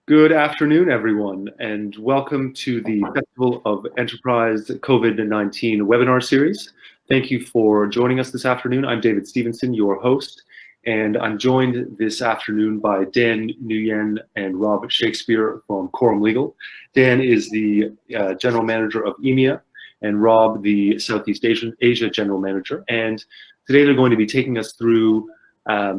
Good afternoon, everyone, and welcome to the Festival of Enterprise COVID-19 webinar series. Thank you for joining us this afternoon. I'm David Stevenson, your host, and I'm joined this afternoon by Dan, Nguyen, and Rob Shakespeare from KorumLegal. Dan is the General Manager of EMEA, and Rob, the Southeast Asia General Manager. And today they're going to be taking us through a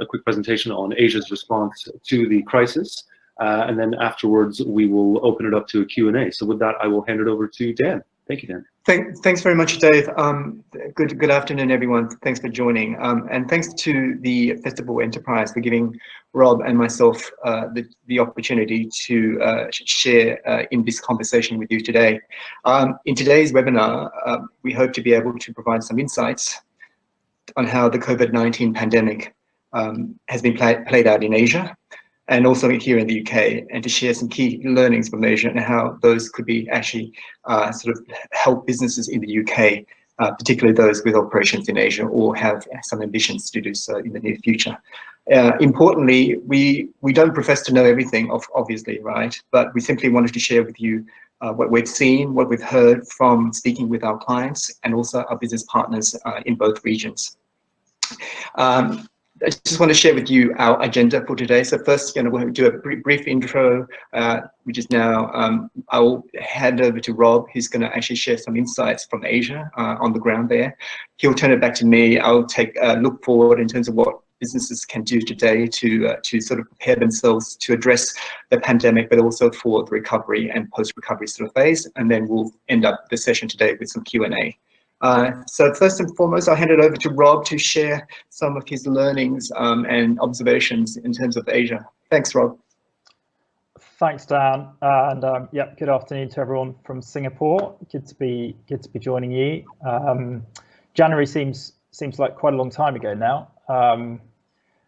quick presentation on Asia's response to the crisis, and then afterwards we will open it up to a Q&A. So with that, I will hand it over to Dan. Thank you, Dan. Thanks very much, Dave. Good afternoon, everyone. Thanks for joining, and thanks to the Festival Enterprise for giving Rob and myself the opportunity to share in this conversation with you today. In today's webinar, we hope to be able to provide some insights on how the COVID-19 pandemic has been played out in Asia and also here in the UK, and to share some key learnings from Asia and how those could be actually sort of help businesses in the UK, particularly those with operations in Asia or have some ambitions to do so in the near future. Importantly, we don't profess to know everything, obviously, right? But we simply wanted to share with you what we've seen, what we've heard from speaking with our clients and also our business partners in both regions. I just want to share with you our agenda for today. So first, we'll do a brief intro, which is now, I'll hand over to Rob, who's going to actually share some insights from Asia on the ground there. He'll turn it back to me. I'll take a look forward in terms of what businesses can do today to sort of prepare themselves to address the pandemic, but also for the recovery and post-recovery sort of phase. And then we'll end up the session today with some Q&A. So first and foremost, I'll hand it over to Rob to share some of his learnings and observations in terms of Asia. Thanks, Rob. Thanks, Dan, and yeah, good afternoon to everyone from Singapore. Good to be joining you. January seems like quite a long time ago now,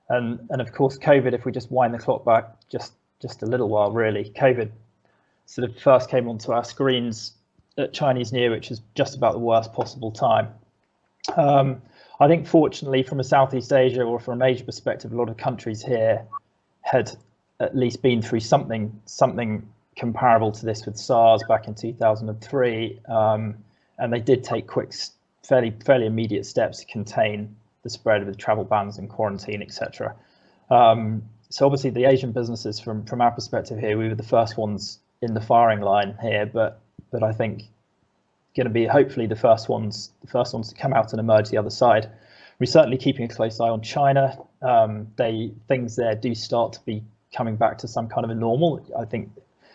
and of course, COVID. If we just wind the clock back just a little while, really, COVID sort of first came onto our screens at Chinese New Year, which is just about the worst possible time. I think fortunately from a Southeast Asia or from Asia perspective, a lot of countries here had at least been through something comparable to this with SARS back in 2003, and they did take quick, fairly immediate steps to contain the spread of the travel bans and quarantine, etc. So obviously the Asian businesses from our perspective here, we were the first ones in the firing line here, but I think going to be hopefully the first ones to come out and emerge the other side. We're certainly keeping a close eye on China. Things there do start to be coming back to some kind of a normal. I think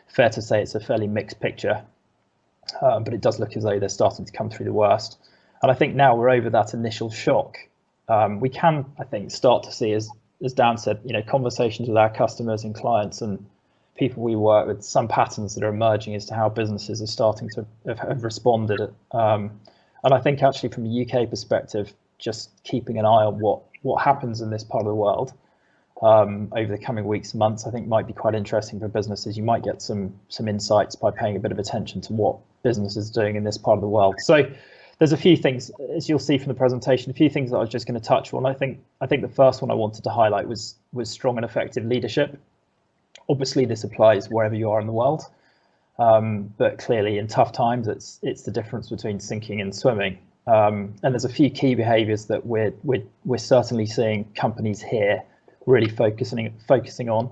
fair to say it's a fairly mixed picture, but it does look as though they're starting to come through the worst. And I think now we're over that initial shock. We can, I think, start to see, as Dan said, conversations with our customers and clients and people we work with, some patterns that are emerging as to how businesses are starting to have responded. And I think actually from a UK perspective, just keeping an eye on what happens in this part of the world over the coming weeks, months, I think might be quite interesting for businesses. You might get some insights by paying a bit of attention to what businesses are doing in this part of the world. So there's a few things, as you'll see from the presentation, a few things that I was just going to touch on. I think the first one I wanted to highlight was strong and effective leadership. Obviously, this applies wherever you are in the world, but clearly in tough times, it's the difference between sinking and swimming. And there's a few key behaviours that we're certainly seeing companies here really focusing on.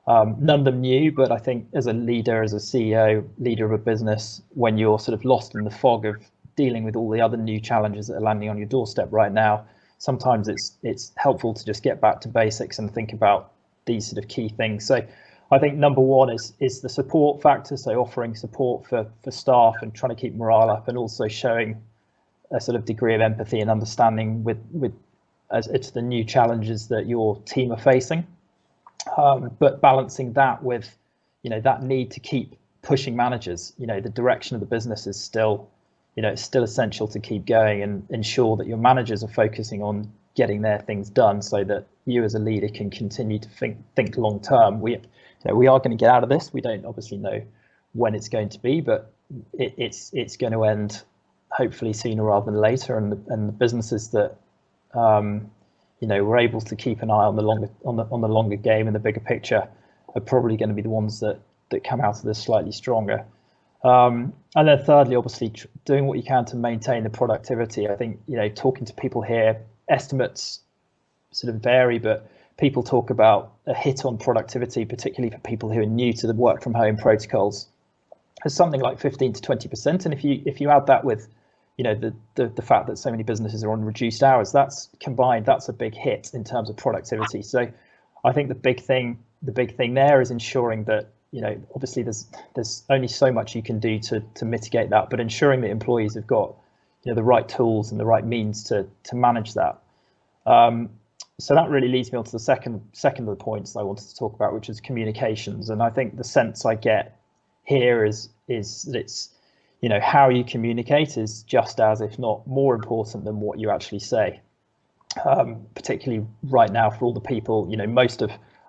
None of them new, but I think as a leader, as a CEO, leader of a business, when you're sort of lost in the fog of dealing with all the other new challenges that are landing on your doorstep right now, sometimes it's helpful to just get back to basics and think about these sort of key things. So I think number one is the support factor, so offering support for staff and trying to keep morale up, and also showing a sort of degree of empathy and understanding with as it's the new challenges that your team are facing, but balancing that with that need to keep pushing managers. The direction of the business is still it's still essential to keep going and ensure that your managers are focusing on getting their things done, so that you as a leader can continue to think long term. We are going to get out of this. We don't obviously know when it's going to be, but it's going to end hopefully sooner rather than later. And the businesses that we're able to keep an eye on the longer game and the bigger picture are probably going to be the ones that come out of this slightly stronger. And then thirdly, obviously, doing what you can to maintain the productivity. I think, talking to people here, estimates sort of vary, but people talk about a hit on productivity, particularly for people who are new to the work from home protocols, as something like 15 to 20%. And if you add that with, the fact that so many businesses are on reduced hours, that's a big hit in terms of productivity. So I think the big thing there is ensuring that, obviously there's only so much you can do to mitigate that, but ensuring that employees have got, the right tools and the right means to manage that. So that really leads me on to the second of the points I wanted to talk about, which is communications. And I think the sense I get here is that it's, how you communicate is just as, if not more important than what you actually say. Particularly right now for all the people,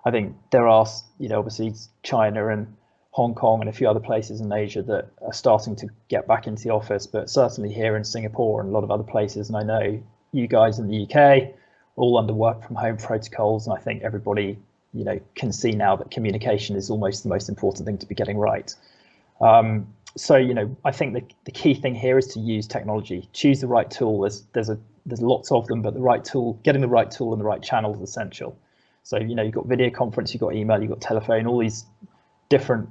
I think there are, obviously China and Hong Kong and a few other places in Asia that are starting to get back into the office, but certainly here in Singapore and a lot of other places, and I know you guys in the UK, all under work from home protocols, and I think everybody, can see now that communication is almost the most important thing to be getting right. So, I think the key thing here is to use technology, choose the right tool. There's lots of them, but the right tool, getting the right tool and the right channel is essential. So, you've got video conference, you've got email, you've got telephone, all these different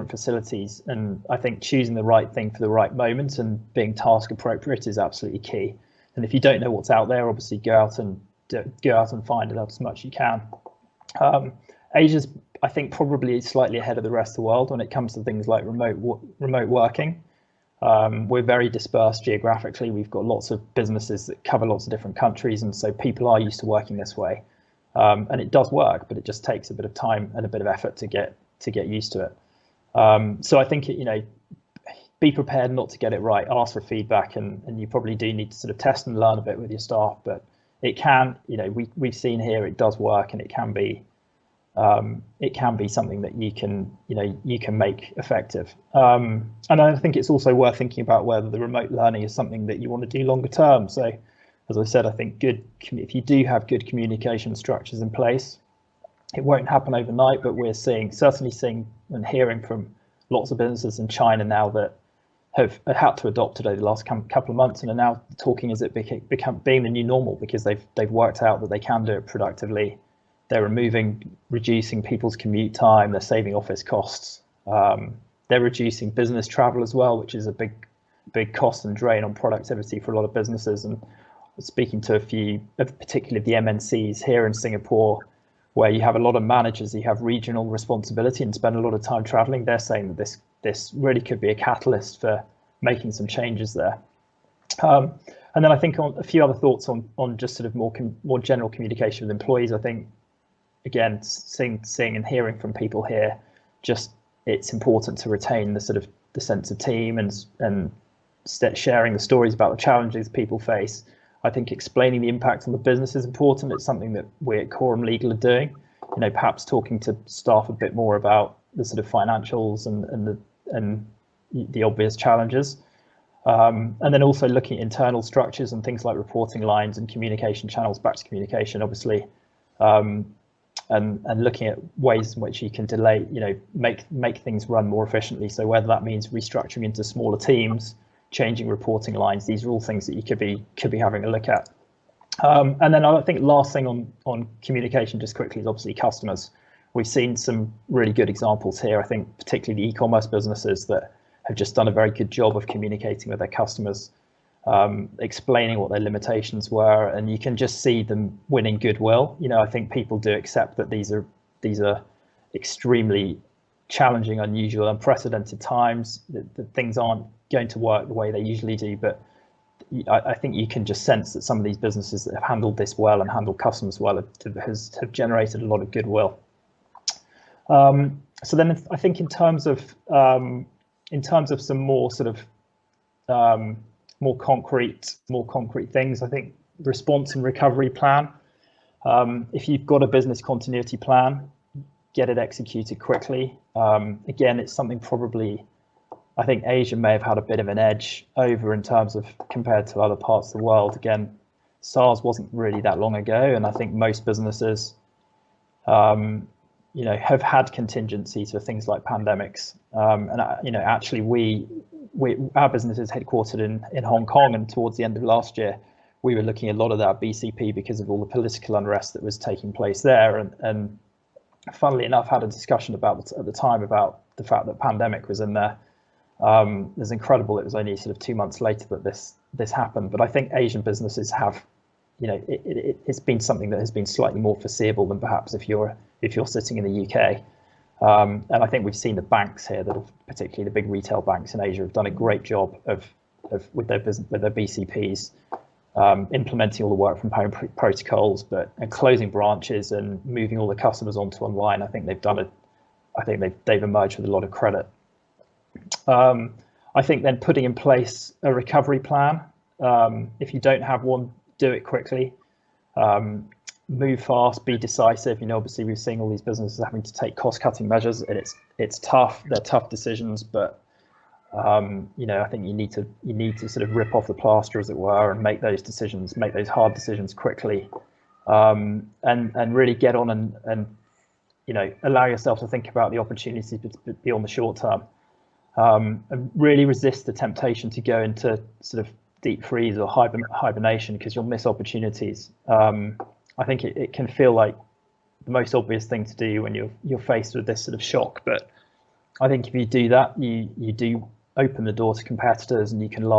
facilities. And I think choosing the right thing for the right moment and being task appropriate is absolutely key. And if you don't know what's out there, obviously go out and find it out as much as you can. Asia's, I think, probably slightly ahead of the rest of the world when it comes to things like remote working. We're very dispersed geographically. We've got lots of businesses that cover lots of different countries, and so people are used to working this way. And it does work, but it just takes a bit of time and a bit of effort to get used to it. So I think, be prepared not to get it right. Ask for feedback, and you probably do need to sort of test and learn a bit with your staff. But it can, we've seen here it does work, and it can be something that you can make effective. And I think it's also worth thinking about whether the remote learning is something that you want to do longer term. So, as I said, I think if you do have good communication structures in place, it won't happen overnight, but we're certainly seeing and hearing from lots of businesses in China now that have had to adopt it over the last couple of months and are now talking as it become being the new normal, because they've worked out that they can do it productively. They're reducing people's commute time. They're saving office costs. They're reducing business travel as well, which is a big cost and drain on productivity for a lot of businesses. And speaking to a few, particularly the MNCs here in Singapore, where you have a lot of managers, you have regional responsibility and spend a lot of time traveling, they're saying that this really could be a catalyst for making some changes there. And then I think on a few other thoughts on just sort of more general communication with employees. I think, again, seeing and hearing from people here, just it's important to retain the sort of the sense of team and sharing the stories about the challenges people face. I think explaining the impact on the business is important. It's something that we at KorumLegal are doing. Perhaps talking to staff a bit more about the sort of financials and the obvious challenges. And then also looking at internal structures and things like reporting lines and communication channels back to communication, obviously, and looking at ways in which you can delay, make things run more efficiently. So whether that means restructuring into smaller teams, changing reporting lines, these are all things that you could be having a look at. And then I think last thing on communication, just quickly, is obviously customers. We've seen some really good examples here. I think particularly the e-commerce businesses that have just done a very good job of communicating with their customers, explaining what their limitations were, and you can just see them winning goodwill. I think people do accept that these are extremely challenging, unusual, unprecedented times, that things aren't going to work the way they usually do. But I think you can just sense that some of these businesses that have handled this well and handled customers well have generated a lot of goodwill. So then I think in terms of some more sort of more concrete things, I think response and recovery plan. If you've got a business continuity plan, get it executed quickly. Again, it's something probably I think Asia may have had a bit of an edge over in terms of compared to other parts of the world. Again, SARS wasn't really that long ago, and I think most businesses have had contingencies for things like pandemics. Actually our business is headquartered in Hong Kong, and towards the end of last year, we were looking at a lot of that BCP because of all the political unrest that was taking place there. And funnily enough, had a discussion at the time about the fact that pandemic was in there. It's incredible. It was only sort of 2 months later that this happened. But I think Asian businesses have, it's been something that has been slightly more foreseeable than perhaps if you're sitting in the UK. And I think we've seen the banks here, that have, particularly the big retail banks in Asia, have done a great job with their BCPs, implementing all the work from home protocols, and closing branches and moving all the customers onto online. I think they've done it. I think they've emerged with a lot of credit. I think then putting in place a recovery plan. If you don't have one, do it quickly. Move fast, be decisive. Obviously we're seeing all these businesses having to take cost-cutting measures, and it's tough. They're tough decisions, but I think you need to sort of rip off the plaster, as it were, and make those hard decisions quickly, and really get on and allow yourself to think about the opportunities beyond the short term, and really resist the temptation to go into sort of deep freeze or hibernation, because you'll miss opportunities. I think it can feel like the most obvious thing to do when you're faced with this sort of shock, but I think if you do that, you do open the door to competitors, and you can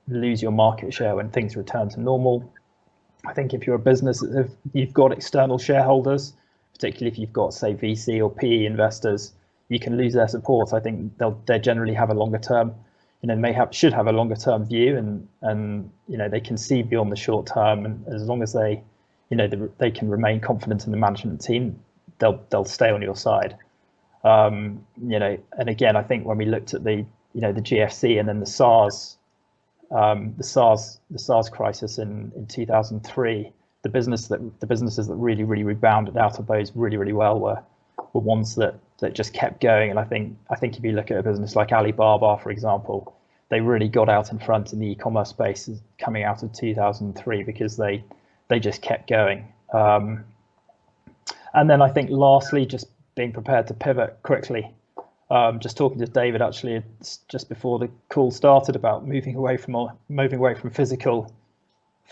lose your market share when things return to normal. I think if you're a business that you've got external shareholders, particularly if you've got, say, VC or PE investors, you can lose their support. I think they generally have a longer term, should have a longer term view, and they can see beyond the short term, and as long as they can remain confident in the management team, they'll stay on your side. And again, I think when we looked at the GFC and then the SARS crisis in 2003, the businesses that really rebounded out of those really well were ones that just kept going. And I think if you look at a business like Alibaba, for example, they really got out in front in the e-commerce space coming out of 2003 because they just kept going. And then I think lastly, just being prepared to pivot quickly. Just talking to David actually just before the call started about moving away from physical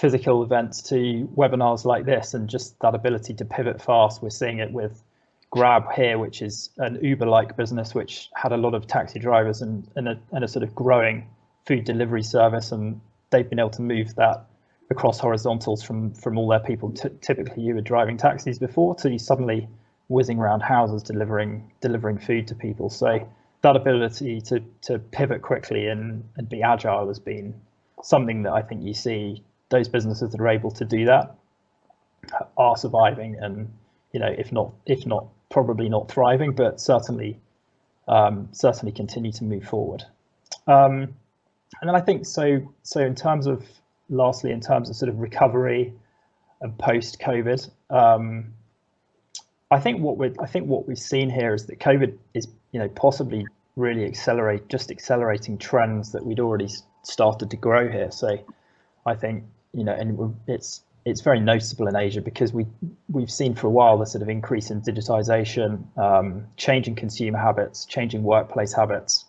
events to webinars like this, and just that ability to pivot fast. We're seeing it with Grab here, which is an Uber-like business which had a lot of taxi drivers and a sort of growing food delivery service, and they've been able to move that across horizontals from all their people. Typically you were driving taxis before, to suddenly whizzing around houses delivering food to people. So that ability to pivot quickly and be agile has been something that I think you see those businesses that are able to do that are surviving, and if not probably not thriving, but certainly continue to move forward. And then I think so in terms of sort of recovery and post COVID, I think what we've seen here is that COVID is possibly really accelerating trends that we'd already started to grow here. So I think and it's very noticeable in Asia, because we've seen for a while the sort of increase in digitization, changing consumer habits, changing workplace habits,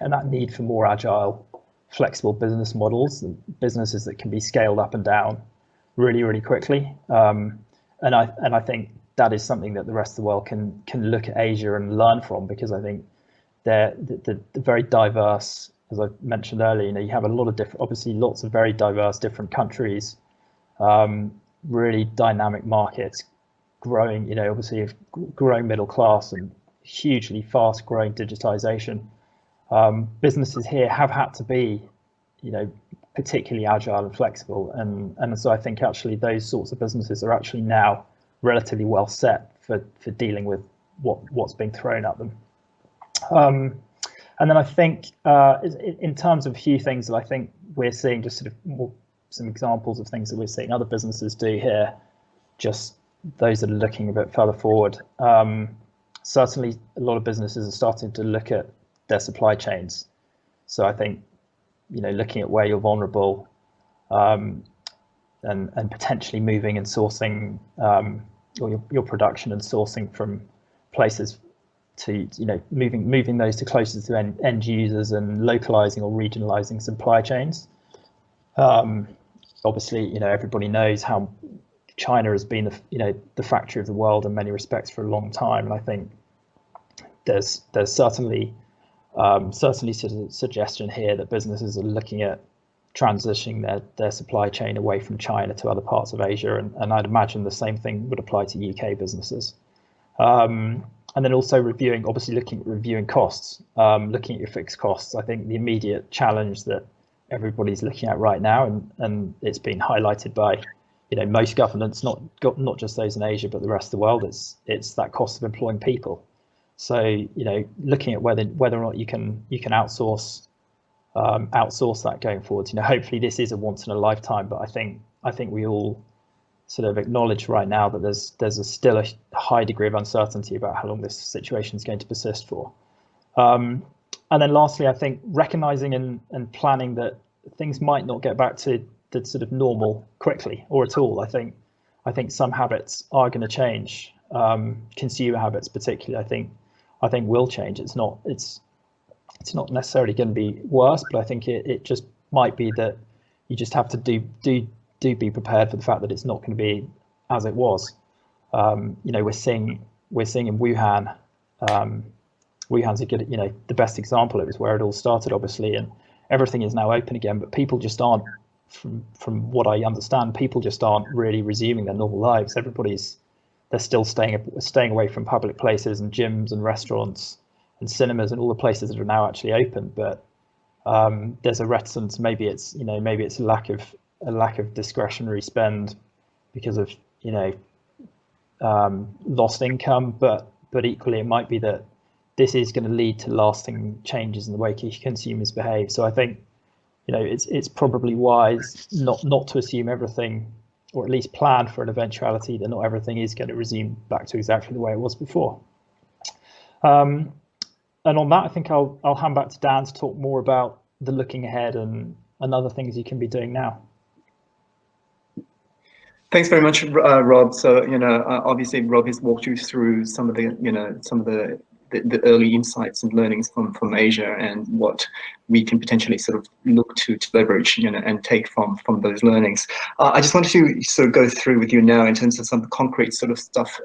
and that need for more agile, flexible business models, businesses that can be scaled up and down really quickly. And I think that is something that the rest of the world can look at Asia and learn from, because I think they're very diverse. As I mentioned earlier, you have a lot of obviously lots of very diverse different countries, really dynamic markets, growing, obviously a growing middle class and hugely fast growing digitization. Businesses here have had to be, particularly agile and flexible, and so I think actually those sorts of businesses are actually now relatively well set for dealing with what's being thrown at them. And then I think in terms of a few things that I think we're seeing, just sort of some examples of things that we're seeing other businesses do here, just those that are looking a bit further forward. Certainly a lot of businesses are starting to look at their supply chains. So I think, looking at where you're vulnerable, and potentially moving and sourcing or your production and sourcing from places to, moving those to closer to end users and localizing or regionalizing supply chains. Obviously, everybody knows how China has been the factory of the world in many respects for a long time, and I think there's certainly sort of suggestion here that businesses are looking at transitioning their supply chain away from China to other parts of Asia, and I'd imagine the same thing would apply to UK businesses. And then also reviewing costs, looking at your fixed costs. I think the immediate challenge that everybody's looking at right now, and it's been highlighted by most governments, not just those in Asia, but the rest of the world, it's that cost of employing people. So looking at whether or not you can outsource that going forward. Hopefully this is a once in a lifetime, but I think we all sort of acknowledge right now that there's still a high degree of uncertainty about how long this situation is going to persist for. And then lastly, I think recognizing and planning that things might not get back to the sort of normal quickly or at all. I think some habits are going to change. Consumer habits particularly, I think will change. It's not necessarily going to be worse, but I think it just might be that you just have to do be prepared for the fact that it's not going to be as it was. We're seeing in Wuhan. Wuhan's a good, the best example. It was where it all started, obviously, and everything is now open again. But people just aren't, from what I understand, people just aren't really resuming their normal lives. They're still staying away from public places and gyms and restaurants and cinemas and all the places that are now actually open. But there's a reticence. Maybe it's a lack of discretionary spend because of lost income. But equally, it might be that this is going to lead to lasting changes in the way consumers behave. So I think it's probably wise not to assume everything, or at least plan for an eventuality that not everything is going to resume back to exactly the way it was before. And on that, I think I'll hand back to Dan to talk more about the looking ahead and other things you can be doing now. Thanks very much, Rob. So obviously Rob has walked you through some of the early insights and learnings from Asia and what we can potentially sort of look to leverage and take from those learnings. I just wanted to sort of go through with you now in terms of some of the concrete sort of stuff,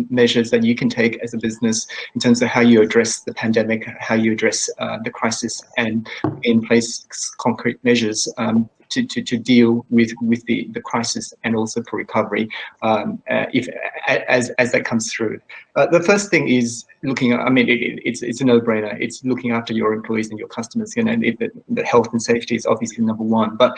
measures that you can take as a business in terms of how you address the pandemic, how you address the crisis, and in place concrete measures to deal with the crisis and also for recovery as that comes through. The first thing is looking at, it's a no-brainer. It's looking after your employees and your customers, and the health and safety is obviously number one. But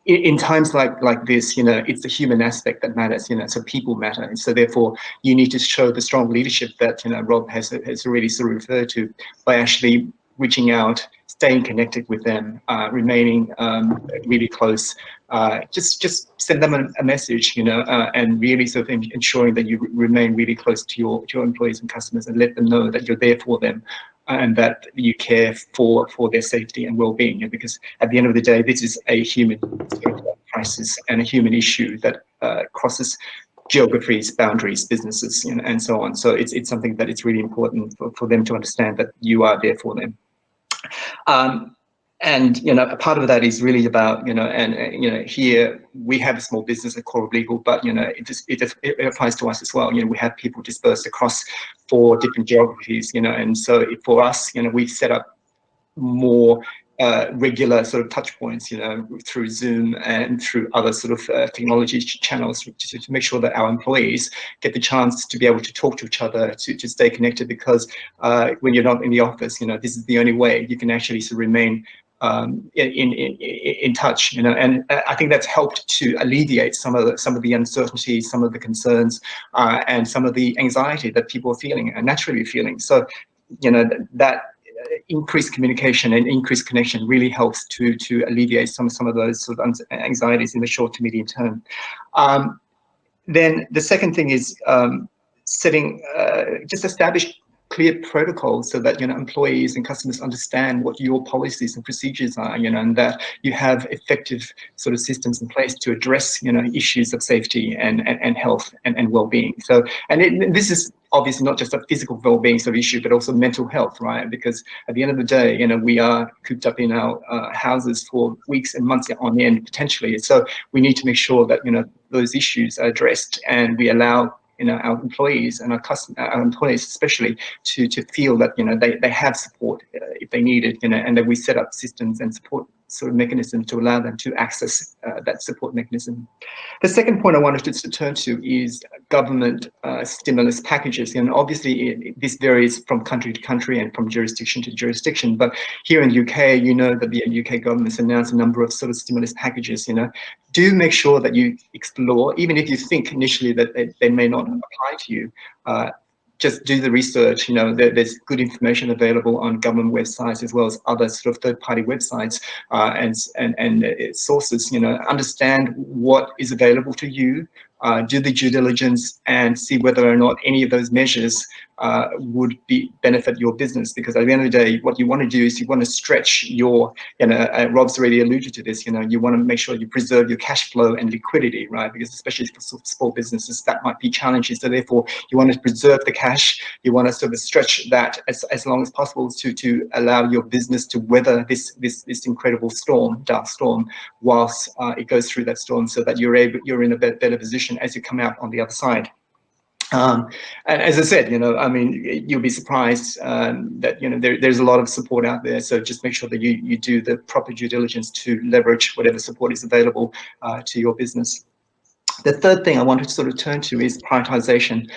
in times like this, it's the human aspect that matters. So people matter, and so therefore you need to show the strong leadership that Rob has already sort of referred to by actually reaching out, staying connected with them, remaining really close. Just send them a message, and really sort of ensuring that you remain really close to your employees and customers, and let them know that you're there for them and that you care for their safety and well-being. Because at the end of the day, this is a human crisis and a human issue that crosses geographies, boundaries, businesses, and so on. So it's something that it's really important for them to understand that you are there for them. And a part of that is really about here we have a small business at KorumLegal, but it applies to us as well. We have people dispersed across 4 different geographies, and so for us, we set up more regular sort of touch points, through Zoom and through other sort of technology channels to make sure that our employees get the chance to be able to talk to each other, to stay connected, because when you're not in the office, this is the only way you can actually sort of remain in touch, and I think that's helped to alleviate some of the uncertainty, some of the concerns, and some of the anxiety that people are feeling and naturally feeling. So, that increased communication and increased connection really helps to alleviate some of those sort of anxieties in the short to medium term. Then the second thing is setting, just establish clear protocols so that employees and customers understand what your policies and procedures are, and that you have effective sort of systems in place to address issues of safety and health and well-being. So, and this is obviously not just a physical well-being sort of issue, but also mental health, right? Because at the end of the day, we are cooped up in our houses for weeks and months on end potentially. So we need to make sure that those issues are addressed, and we allow our employees and our employees especially to feel that they have support if they need it, and that we set up systems and support sort of mechanisms to allow them to access that support mechanism. The second point I wanted to turn to is government stimulus packages, and obviously this varies from country to country and from jurisdiction to jurisdiction. But here in the UK, that the UK government has announced a number of sort of stimulus packages. Do make sure that you explore, even if you think initially that they may not apply to you. Just do the research. There's good information available on government websites as well as other sort of third-party websites and sources. Understand what is available to you. Do the due diligence and see whether or not any of those measures would benefit your business. Because at the end of the day, what you want to do is you want to stretch your, Rob's already alluded to this, you want to make sure you preserve your cash flow and liquidity, right? Because especially for small businesses, that might be challenging. So therefore, you want to preserve the cash. You want to sort of stretch that as long as possible to allow your business to weather this incredible dark storm, whilst it goes through that storm, so that you're in a better position as you come out on the other side. And as I said, you'll be surprised that there's a lot of support out there. So just make sure that you do the proper due diligence to leverage whatever support is available to your business. The third thing I wanted to sort of turn to is prioritization.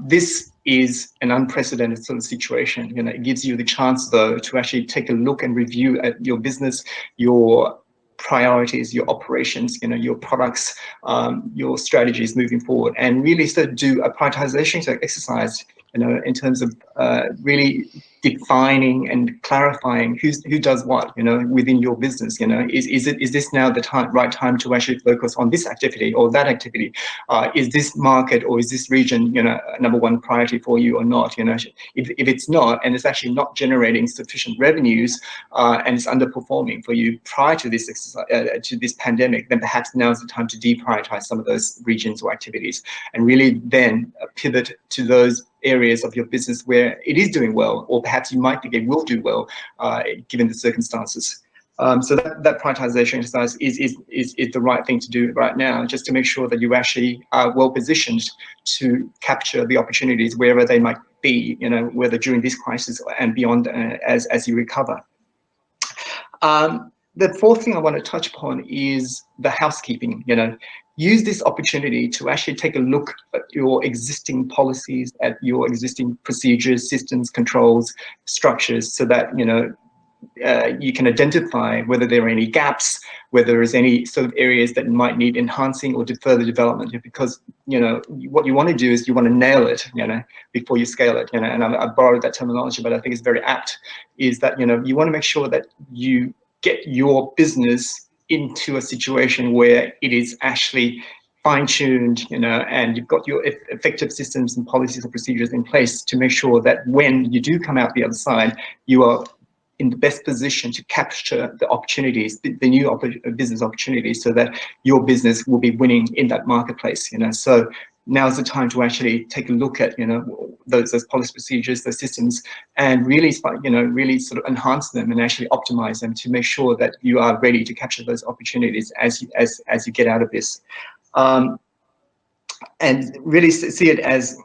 This is an unprecedented sort of situation. It gives you the chance, though, to actually take a look and review at your business, your priorities, your operations, your products, your strategies moving forward, and really sort of do a prioritization exercise, in terms of really defining and clarifying who does what, within your business. Is this now the right time to actually focus on this activity or that activity? Is this market or is this region, number one priority for you or not? If it's not, and it's actually not generating sufficient revenues, and it's underperforming for you prior to this to this pandemic, then perhaps now is the time to deprioritize some of those regions or activities, and really then pivot to those areas of your business where it is doing well, or perhaps you might think it will do well, given the circumstances. So that prioritization exercise is the right thing to do right now, just to make sure that you actually are well positioned to capture the opportunities wherever they might be, whether during this crisis and beyond, as you recover. The fourth thing I want to touch upon is the housekeeping. Use this opportunity to actually take a look at your existing policies, at your existing procedures, systems, controls, structures, so that you can identify whether there are any gaps, whether there's any sort of areas that might need enhancing or further development. Because what you want to do is you want to nail it, before you scale it. And I borrowed that terminology, but I think it's very apt. Is that you want to make sure that you get your business into a situation where it is actually fine-tuned, and you've got your effective systems and policies and procedures in place to make sure that when you do come out the other side, you are in the best position to capture the opportunities, the new business opportunities, so that your business will be winning in that marketplace. So now's the time to actually take a look at those policy procedures, those systems, and really really sort of enhance them and actually optimize them to make sure that you are ready to capture those opportunities as you get out of this. And really see it as,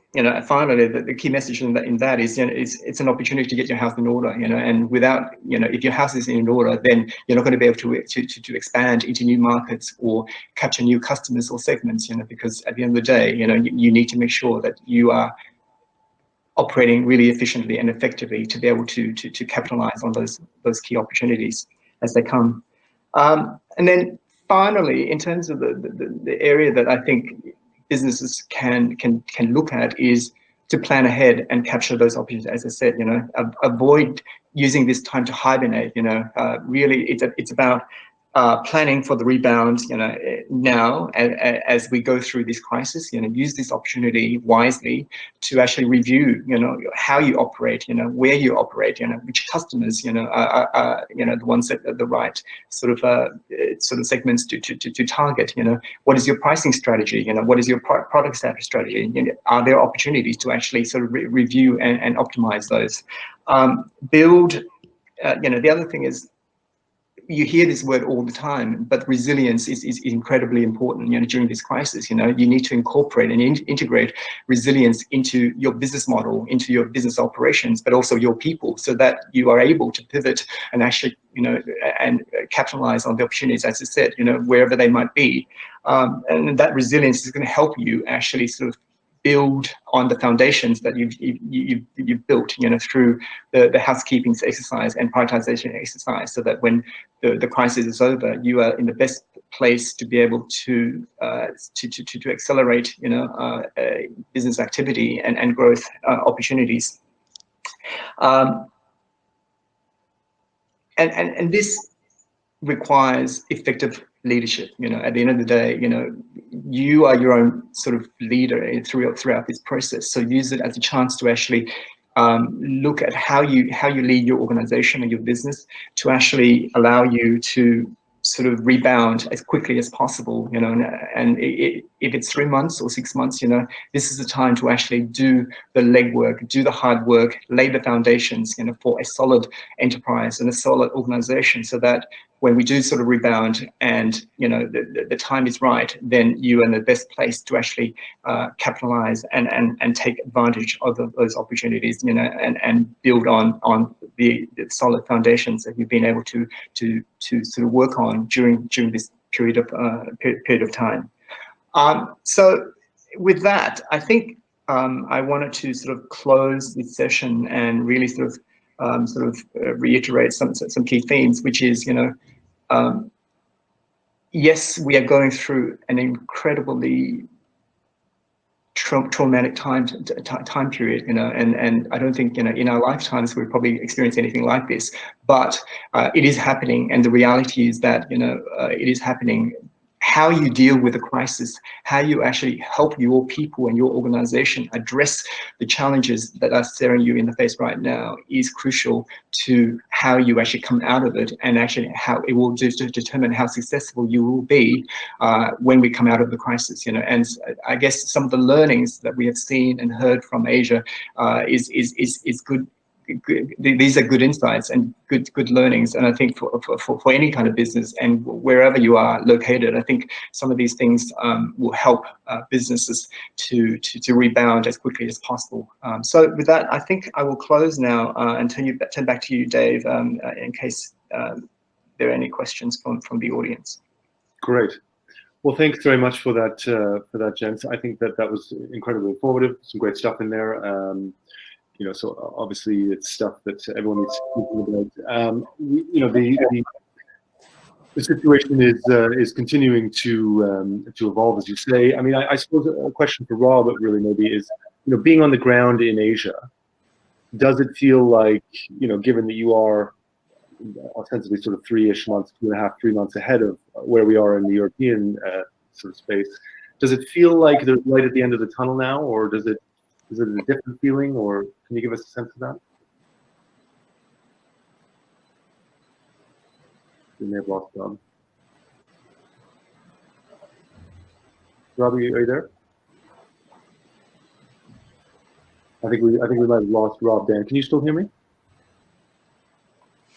finally, the key message in that is, it's an opportunity to get your house in order, and without, if your house is in order, then you're not going to be able to expand into new markets or capture new customers or segments, because at the end of the day, you need to make sure that you are operating really efficiently and effectively to be able to capitalize on those key opportunities as they come. And then finally, in terms of the area that I think businesses can look at is to plan ahead and capture those opportunities. As I said, avoid using this time to hibernate. Really, it's about planning for the rebound, now as we go through this crisis, use this opportunity wisely to actually review, how you operate, where you operate, which customers, are the ones that are the right sort of segments to target, what is your pricing strategy, what is your product strategy, are there opportunities to actually sort of review and optimize those, build, the other thing is, you hear this word all the time, but resilience is incredibly important, during this crisis. You need to incorporate and integrate resilience into your business model, into your business operations, but also your people, so that you are able to pivot and actually, and capitalize on the opportunities, as I said, wherever they might be. And that resilience is going to help you actually sort of build on the foundations that you've built, through the housekeeping exercise and prioritization exercise, so that when the crisis is over, you are in the best place to be able to accelerate, business activity and growth opportunities. And this requires effective leadership. At the end of the day, you are your own sort of leader throughout this process. So use it as a chance to actually look at how you lead your organization and your business, to actually allow you to sort of rebound as quickly as possible. And if it's 3 months or 6 months, this is the time to actually do the legwork, do the hard work, lay the foundations, for a solid enterprise and a solid organization, so that when we do sort of rebound and, the time is right, then you are in the best place to actually capitalize and take advantage of those opportunities, and build on the solid foundations that you've been able to sort of work on during this period of time. So with that, I think I wanted to sort of close this session and really sort of reiterate some key themes, which is, yes, we are going through an incredibly traumatic time period, and I don't think, in our lifetimes we've probably experienced anything like this, but it is happening, and the reality is that, it is happening. How you deal with a crisis, how you actually help your people and your organization address the challenges that are staring you in the face right now, is crucial to how you actually come out of it, and actually how it will determine how successful you will be when we come out of the crisis. And I guess some of the learnings that we have seen and heard from Asia is good. These are good insights and good learnings, and I think for any kind of business and wherever you are located, I think some of these things will help businesses to rebound as quickly as possible. So with that, I think I will close now and turn back to you, Dave, in case there are any questions from the audience. Great. Well, thanks very much for that, gents. I think that was incredibly informative. Some great stuff in there. So obviously it's stuff that everyone needs to think about. The situation is continuing to evolve, as you say. I mean, I suppose a question for Rob really maybe is, being on the ground in Asia, does it feel like, given that you are ostensibly sort of 3-ish months, 2.5, 3 months ahead of where we are in the European sort of space, does it feel like there's light at the end of the tunnel now, or is it a different feeling, or can you give us a sense of that? We may have lost Rob. Rob, are you there? I think we might have lost Rob. Dan, can you still hear me?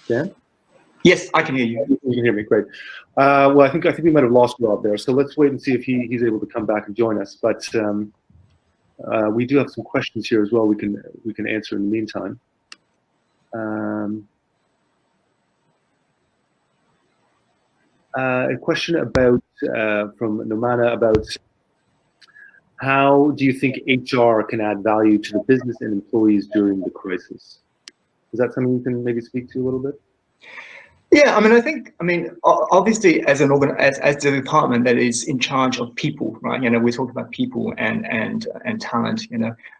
Dan? Yes, I can hear you. You can hear me, great. Well, I think we might have lost Rob there. So let's wait and see if he's able to come back and join us. But we do have some questions here as well. We can answer in the meantime. A question about from Nomana about how do you think HR can add value to the business and employees during the crisis? Is that something you can maybe speak to a little bit? Yeah, I mean, obviously, as the department that is in charge of people, right? We talk about people and talent.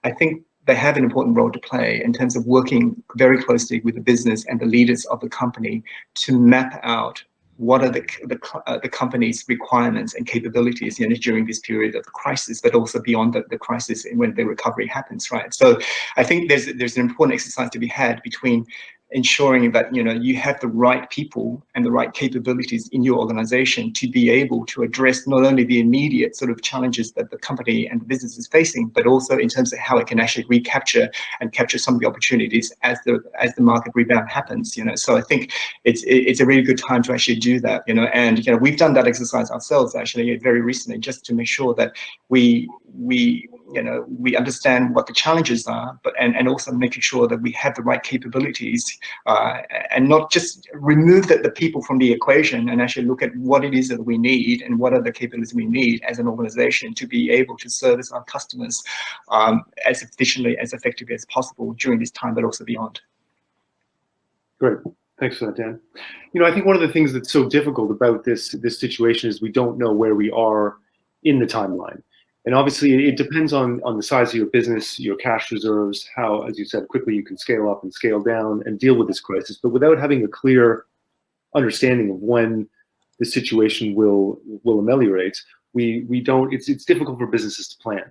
I think they have an important role to play in terms of working very closely with the business and the leaders of the company to map out what are the company's requirements and capabilities, you know, during this period of the crisis, but also beyond the crisis and when the recovery happens, right? So I think there's an important exercise to be had between ensuring that, you know, you have the right people and the right capabilities in your organization to be able to address not only the immediate sort of challenges that the company and the business is facing, but also in terms of how it can actually recapture and capture some of the opportunities as the market rebound happens, you know. So I think it's a really good time to actually do that, you know. And, you know, we've done that exercise ourselves actually very recently, just to make sure that we understand what the challenges are, but and also making sure that we have the right capabilities, and not just remove the people from the equation, and actually look at what it is that we need and what are the capabilities we need as an organization to be able to service our customers as efficiently, as effectively as possible during this time, but also beyond. Great. Thanks for that, Dan. You know, I think one of the things that's so difficult about this situation is we don't know where we are in the timeline. And obviously, it depends on the size of your business, your cash reserves, how, as you said, quickly you can scale up and scale down and deal with this crisis. But without having a clear understanding of when the situation will ameliorate, we don't. It's difficult for businesses to plan.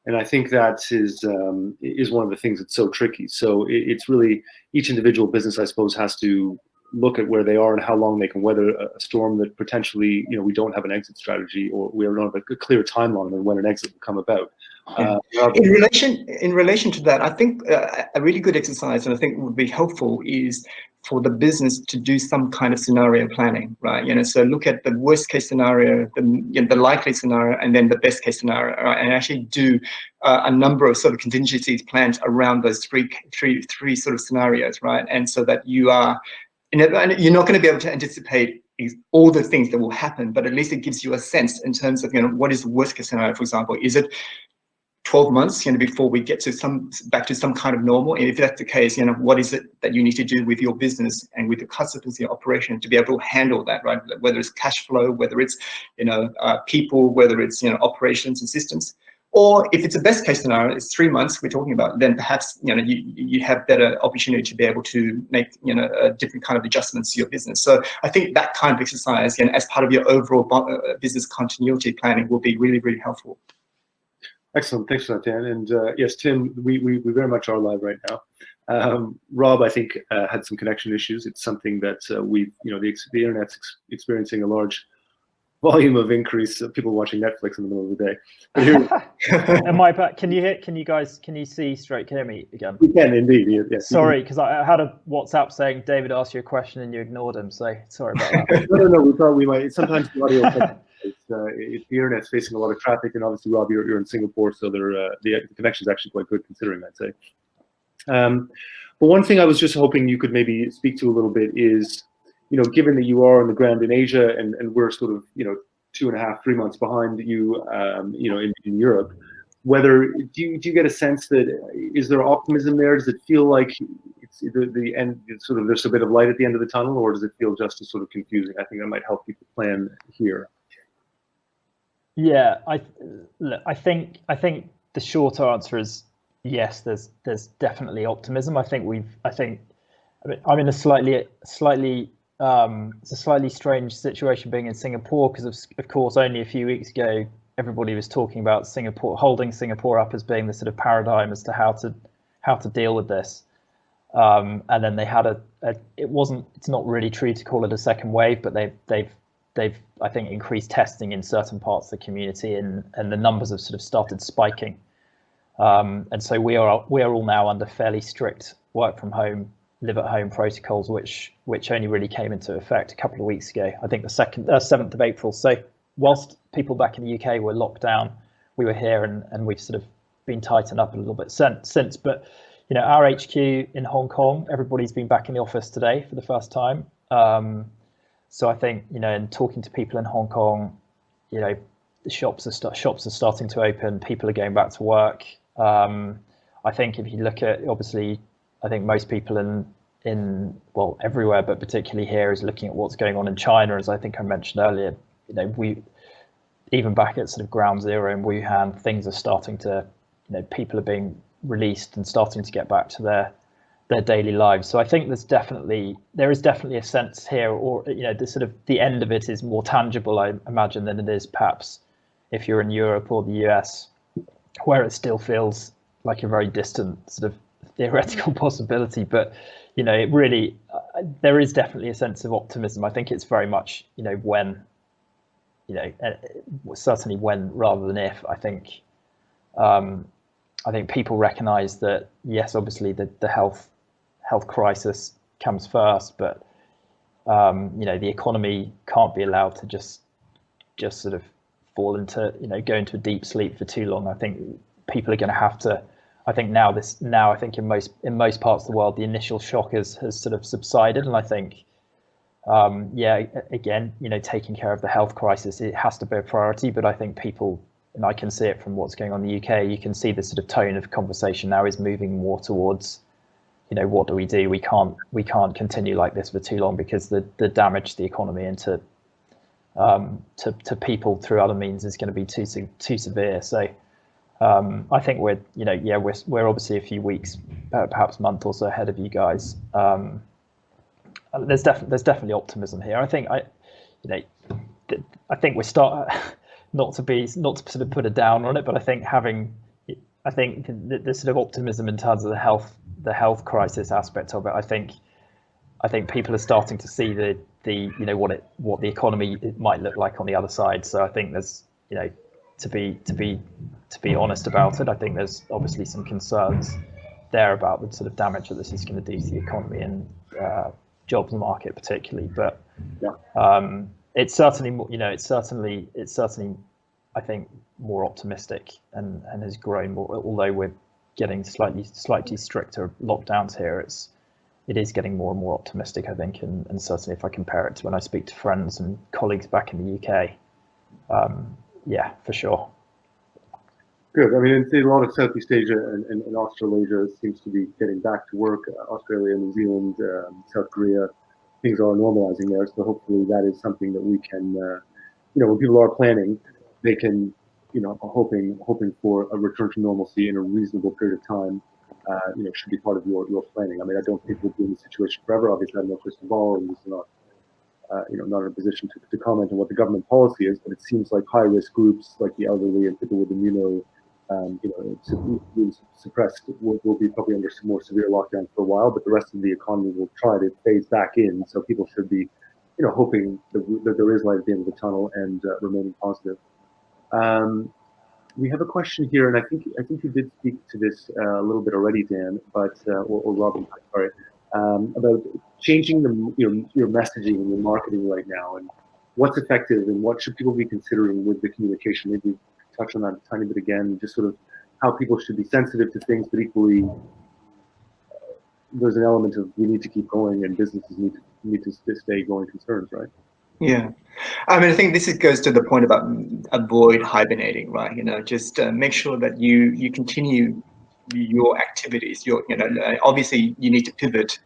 And I think that is one of the things that's so tricky. So it's really each individual business, I suppose, has to look at where they are and how long they can weather a storm that potentially, you know, we don't have an exit strategy, or we don't have a clear timeline on when an exit will come about. In relation to that, I think a really good exercise, and I think would be helpful, is for the business to do some kind of scenario planning, right? You know, so look at the worst case scenario, the likely scenario, and then the best case scenario, right? And actually do a number of sort of contingencies plans around those three sort of scenarios, right? And so that you are, and you're not going to be able to anticipate all the things that will happen, but at least it gives you a sense in terms of, you know, what is the worst case scenario, for example. Is it 12 months, you know, before we get to back to some kind of normal? And if that's the case, you know, what is it that you need to do with your business and with your customers, your operation, to be able to handle that, right? Whether it's cash flow, whether it's, you know, people, whether it's, you know, operations and systems. Or if it's a best case scenario, it's 3 months we're talking about, then perhaps, you know, you have better opportunity to be able to make, you know, a different kind of adjustments to your business. So I think that kind of exercise, and as part of your overall business continuity planning, will be really, really helpful. Excellent. Thanks for that, Dan. And yes, Tim, we very much are live right now. Rob, I think, had some connection issues. It's something that we've, you know, the internet's experiencing a large volume of increase of people watching Netflix in the middle of the day. But here, am I back? Can you see straight hear me again? We can indeed. Yes. Sorry, because I had a WhatsApp saying David asked you a question and you ignored him. So sorry about that. No. We thought we might. Sometimes the audio. The internet's facing a lot of traffic, and obviously, Rob, you're in Singapore, so the connection is actually quite good, considering, I'd say. But one thing I was just hoping you could maybe speak to a little bit is, you know, given that you are on the ground in Asia and we're sort of, you know, 2.5, 3 months behind you, you know, in Europe, whether do you get a sense that is there optimism there? Does it feel like it's the end, sort of there's a bit of light at the end of the tunnel, or does it feel just as sort of confusing? I think that might help people plan here. Yeah, I think the short answer is yes. There's definitely optimism. I'm in a slightly it's a slightly strange situation being in Singapore, because of course only a few weeks ago everybody was talking about Singapore, holding Singapore up as being the sort of paradigm as to how to deal with this. And then they had it's not really true to call it a second wave, but they've I think increased testing in certain parts of the community, and the numbers have sort of started spiking. And so we are all now under fairly strict work from home, live at home protocols, which only really came into effect a couple of weeks ago. I think the 7th of April. So whilst people back in the UK were locked down, we were here, and we've sort of been tightened up a little bit since. But, you know, our HQ in Hong Kong, everybody's been back in the office today for the first time. So I think, you know, in talking to people in Hong Kong, you know, the shops are starting to open. People are going back to work. I think if you look at, obviously, I think most people in well, everywhere, but particularly here, is looking at what's going on in China. As I think I mentioned earlier, you know, we even back at sort of ground zero in Wuhan, things are starting to, you know, people are being released and starting to get back to their daily lives. So I think there is definitely a sense here, or the sort of the end of it is more tangible, I imagine, than it is perhaps if you're in Europe or the US, where it still feels like a very distant sort of theoretical possibility. But it really there is definitely a sense of optimism. I think it's very much when certainly when rather than if. I think people recognise that yes, obviously the health crisis comes first, but the economy can't be allowed to just sort of fall into go into a deep sleep for too long. I think people are going to have to. I think now I think in most parts of the world the initial shock has sort of subsided, and I think again taking care of the health crisis, it has to be a priority. But I think people, and I can see it from what's going on in the UK, you can see the sort of tone of conversation now is moving more towards what do? We can't continue like this for too long, because the damage to the economy and to people through other means is going to be too severe. So I think we're obviously a few weeks, perhaps month or so ahead of you guys. There's definitely optimism here. I think we start not to sort of put a down on it, but I think the sort of optimism in terms of the health crisis aspect of it. I think people are starting to see what the economy might look like on the other side. So I think there's to be honest about it, I think there's obviously some concerns there about the sort of damage that this is going to do to the economy and jobs market particularly. But it's certainly I think more optimistic and has grown more. Although we're getting slightly stricter lockdowns here, it is getting more and more optimistic, I think, and certainly if I compare it to when I speak to friends and colleagues back in the UK, for sure. Good. I mean, a lot of Southeast Asia and Australasia seems to be getting back to work. Australia, New Zealand, South Korea, things are normalizing there. So hopefully that is something that we can, when people are planning, they can, hoping for a return to normalcy in a reasonable period of time, should be part of your planning. I mean, I don't think we'll be in this situation forever. Obviously, I have no crystal ball, and this is not, not in a position to comment on what the government policy is. But it seems like high-risk groups, like the elderly and people with suppressed, will be probably under some more severe lockdown for a while. But the rest of the economy will try to phase back in. So people should be, hoping that there is light at the end of the tunnel and remaining positive. We have a question here, and I think you did speak to this a little bit already, Dan, but or Robin, sorry, about changing your messaging and your marketing right now, and what's effective and what should people be considering with the communication. Maybe touch on that a tiny bit again, just sort of how people should be sensitive to things, but equally there's an element of we need to keep going and businesses need to stay going concerns, right? Yeah, I mean, I think this goes to the point about avoid hibernating, right? Just make sure that you continue your activities. Obviously you need to pivot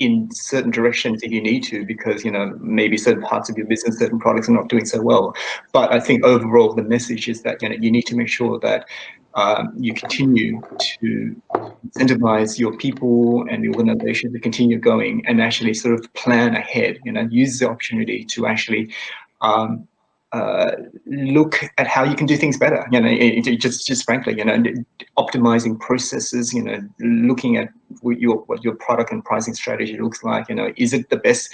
in certain directions if you need to, because maybe certain parts of your business, certain products are not doing so well. But I think overall the message is that you need to make sure that you continue to incentivize your people and the organization to continue going and actually sort of plan ahead. Use the opportunity to actually look at how you can do things better. Just frankly, optimizing processes. Looking at what your product and pricing strategy looks like. Is it the best?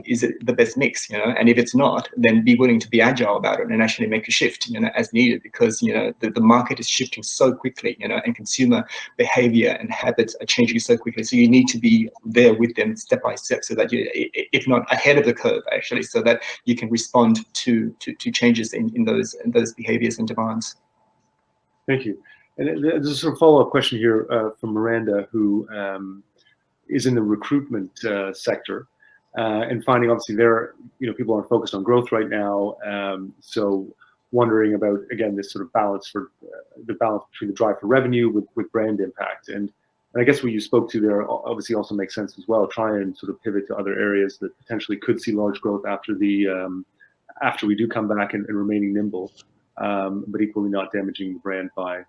Is it the best mix? And if it's not, then be willing to be agile about it and actually make a shift. As needed, because the market is shifting so quickly. And consumer behavior and habits are changing so quickly. So you need to be there with them step by step, so that you, if not ahead of the curve, actually, so that you can respond to changes in those behaviors and demands. Thank you. And there's a sort of follow-up question here from Miranda, who is in the recruitment sector, and finding obviously there, people are focused on growth right now. So wondering about, again, this sort of balance between the drive for revenue with brand impact. And I guess what you spoke to there obviously also makes sense as well. Try and sort of pivot to other areas that potentially could see large growth after we do come back and remaining nimble, but equally not damaging the brand by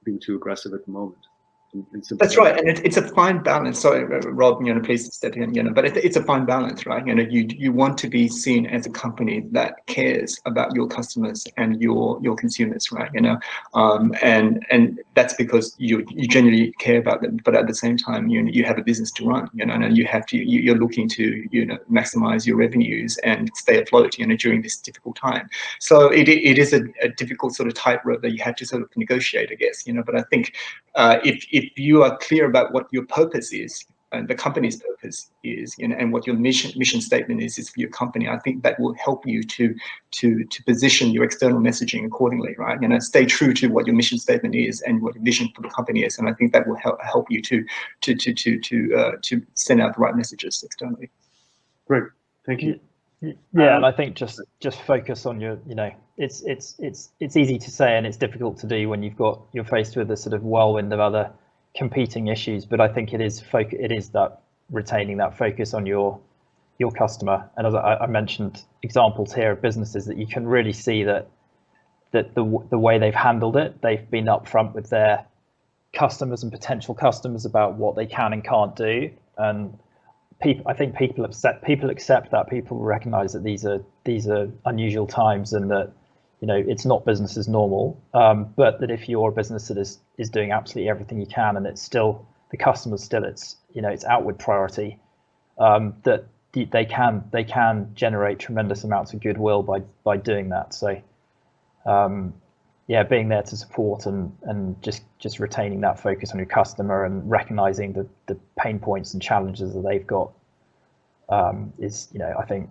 being too aggressive at the moment. That's right, and it's a fine balance. Sorry, Rob, please step in. But it's a fine balance, right? You want to be seen as a company that cares about your customers and your consumers, right? And that's because you genuinely care about them. But at the same time, you have a business to run, and you're looking to maximize your revenues and stay afloat, during this difficult time. So it is a difficult sort of tightrope that you have to sort of negotiate, I guess. But I think if you are clear about what your purpose is and the company's purpose is, and what your mission statement is for your company, I think that will help you to position your external messaging accordingly, right? Stay true to what your mission statement is and what your vision for the company is, and I think that will help you to send out the right messages externally. Great, thank you. Yeah, and I think just focus on your, it's easy to say and it's difficult to do when you're faced with a sort of whirlwind of other competing issues. But I think it is that retaining that focus on your customer. And as I mentioned, examples here of businesses that you can really see that the way they've handled it, they've been upfront with their customers and potential customers about what they can and can't do. And I think people accept that. People recognize that these are unusual times and that it's not business as normal. But that if you're a business that is doing absolutely everything you can and it's still the customer's still its outward priority, that they can generate tremendous amounts of goodwill by doing that. So being there to support and just retaining that focus on your customer and recognizing the pain points and challenges that they've got is I think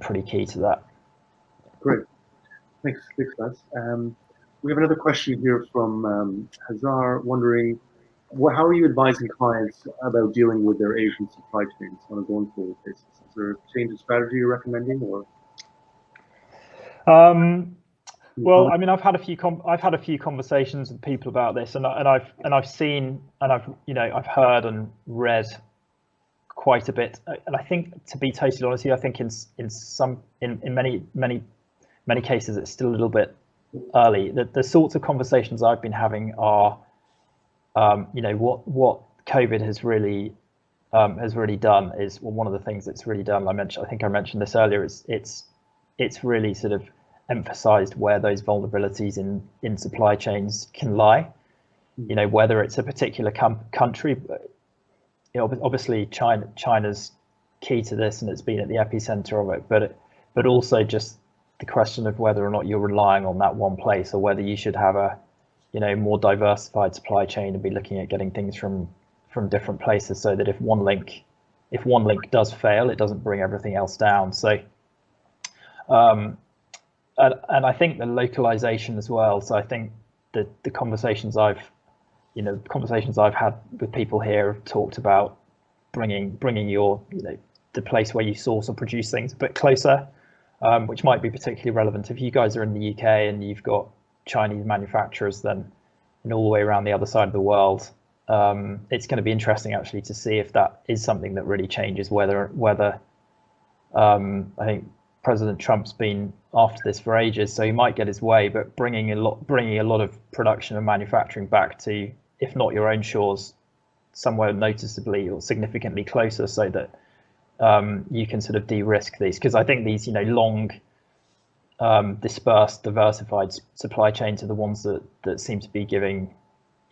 pretty key to that. Great, thanks guys. We have another question here from Hazar wondering, how are you advising clients about dealing with their Asian supply chains on a going forward basis? Is there a change of strategy you're recommending, or? Well, I mean, I've had a few conversations with people about this, and I've seen and I've heard and read quite a bit. And I think, to be totally honest with you, I think in many cases it's still a little bit early. The sorts of conversations I've been having are, what COVID has really done is, well, one of the things it's really done. I think I mentioned this earlier. It's really sort of emphasized where those vulnerabilities in supply chains can lie. Whether it's a particular country, obviously China's key to this, and it's been at the epicenter of it. But also just the question of whether or not you're relying on that one place, or whether you should have a more diversified supply chain and be looking at getting things from different places, so that if one link does fail, it doesn't bring everything else down. So and I think the localization as well. So I think the conversations I've had with people here have talked about bringing your the place where you source or produce things a bit closer, which might be particularly relevant if you guys are in the UK and you've got Chinese manufacturers then all the way around the other side of the world. It's going to be interesting actually to see if that is something that really changes whether I think President Trump's been after this for ages, so he might get his way, but bringing a lot of production and manufacturing back to, if not your own shores, somewhere noticeably or significantly closer, so that you can sort of de-risk these. Because I think these long dispersed, diversified supply chains are the ones that seem to be giving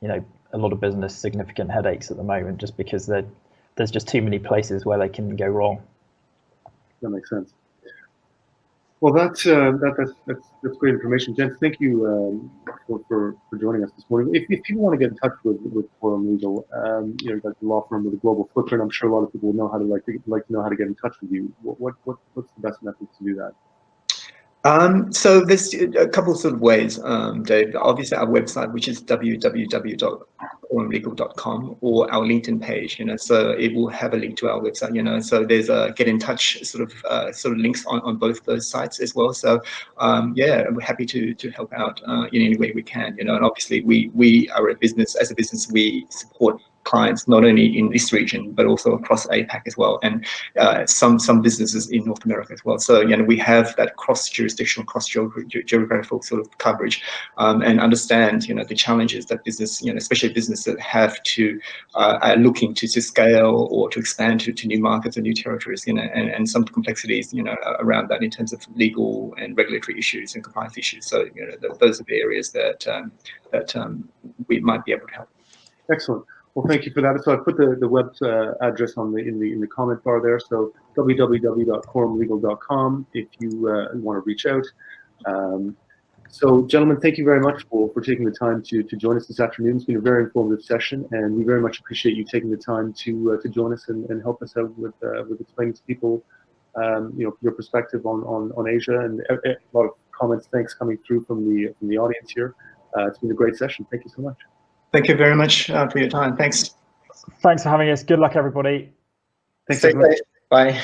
a lot of business significant headaches at the moment, just because there's just too many places where they can go wrong. That makes sense. Well, that's great information, gents. Thank you for joining us this morning. If people want to get in touch with Korum Legal, you've got the law firm with a global footprint. I'm sure a lot of people will know how to like to know how to get in touch with you. What's the best method to do that? So there's a couple of sort of ways, Dave. Obviously, our website, which is www.KorumLegal.com, or our LinkedIn page. So it will have a link to our website. So there's a get in touch sort of links on both those sites as well. So we're happy to help out in any way we can. And obviously we are a business. As a business, we support clients, not only in this region, but also across APAC as well, and some businesses in North America as well. So, we have that cross-jurisdictional, cross-geographical sort of coverage, and understand, the challenges that business, especially businesses that have to are looking to scale or to expand to new markets or new territories, and some complexities, around that in terms of legal and regulatory issues and compliance issues. So, those are the areas that we might be able to help. Excellent. Well, thank you for that. So I put the web address in the comment bar there. So www.KorumLegal.com if you want to reach out. So, gentlemen, thank you very much for taking the time to join us this afternoon. It's been a very informative session, and we very much appreciate you taking the time to join us and help us out with explaining to people, your perspective on Asia, and a lot of comments. Thanks coming through from the audience here. It's been a great session. Thank you so much. Thank you very much for your time. Thanks. Thanks for having us. Good luck, everybody. Thanks. Stay safe. Bye.